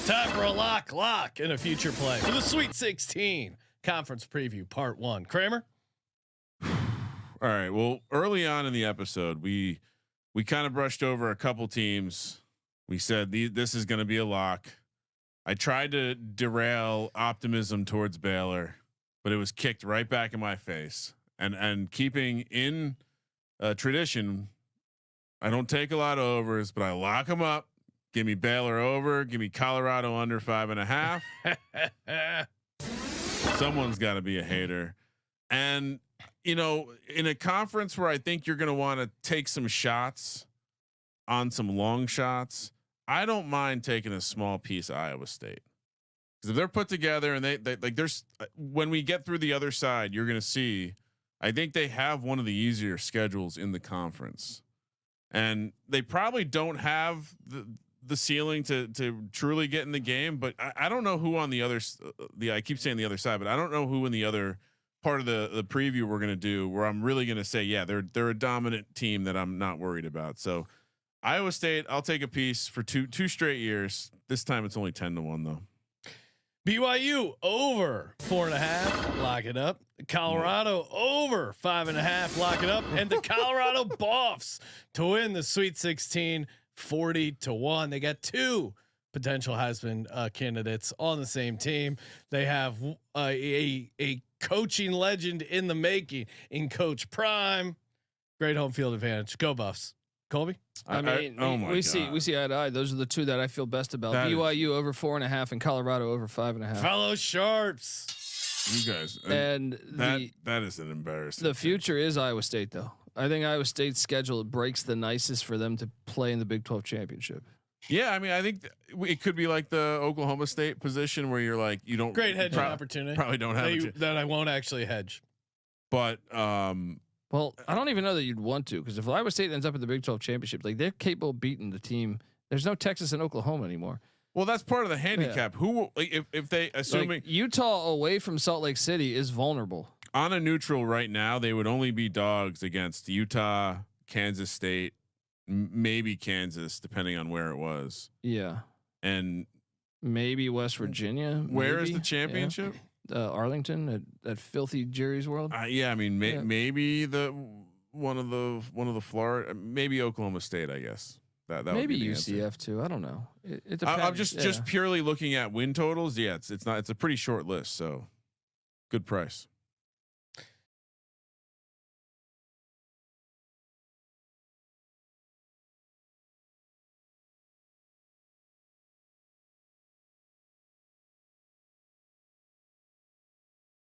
Time for a lock in a future play for the Sweet 16 conference preview part 1. Kramer. All right. Well, early on in the episode, we kind of brushed over a couple teams. We said this is going to be a lock. I tried to derail optimism towards Baylor, but it was kicked right back in my face. And keeping in tradition, I don't take a lot of overs, but I lock them up. Give me Baylor over. Give me Colorado under 5.5. Someone's got to be a hater. And in a conference where I think you're going to want to take some shots on some long shots, I don't mind taking a small piece of Iowa State, because if they're put together and they like, there's when we get through the other side, you're going to see, I think they have one of the easier schedules in the conference, and they probably don't have the ceiling to truly get in the game. But I don't know who on the other, I keep saying the other side, but I don't know who in the other part of the preview we're going to do where I'm really going to say, yeah, they're a dominant team that I'm not worried about. So Iowa State, I'll take a piece for two straight years. This time it's only 10-1 though. BYU over 4.5. Lock it up. Colorado over 5.5. Lock it up. And the Colorado Buffs to win the Sweet 16 40-1. They got 2 potential Heisman candidates on the same team. They have a coaching legend in the making in Coach Prime. Great home field advantage. Go Buffs. Colby. I mean, we see eye to eye. Those are the 2 that I feel best about. That BYU over 4.5 and Colorado over 5.5. Fellow sharps. You guys. And that is an embarrassing. The future is Iowa State though. I think Iowa State's schedule breaks the nicest for them to play in the Big 12 championship. Yeah, I mean, I think it could be like the Oklahoma State position where you're like, you don't great hedging opportunity. Probably don't have that I won't actually hedge. But well, I don't even know that you'd want to, because if Iowa State ends up in the Big 12 championship, like they're capable of beating the team. There's no Texas and Oklahoma anymore. Well, that's part of the handicap. Yeah. Who if they assuming like Utah away from Salt Lake City is vulnerable on a neutral right now, they would only be dogs against Utah, Kansas State, maybe Kansas, depending on where it was. Yeah, and maybe West Virginia. Where is the championship? Yeah. Arlington at filthy Jerry's World. Yeah, I mean, maybe one of the Florida, maybe Oklahoma State, I guess. That maybe UCF too. I don't know. It depends. I'm just purely looking at win totals. Yeah, it's a pretty short list, so good price.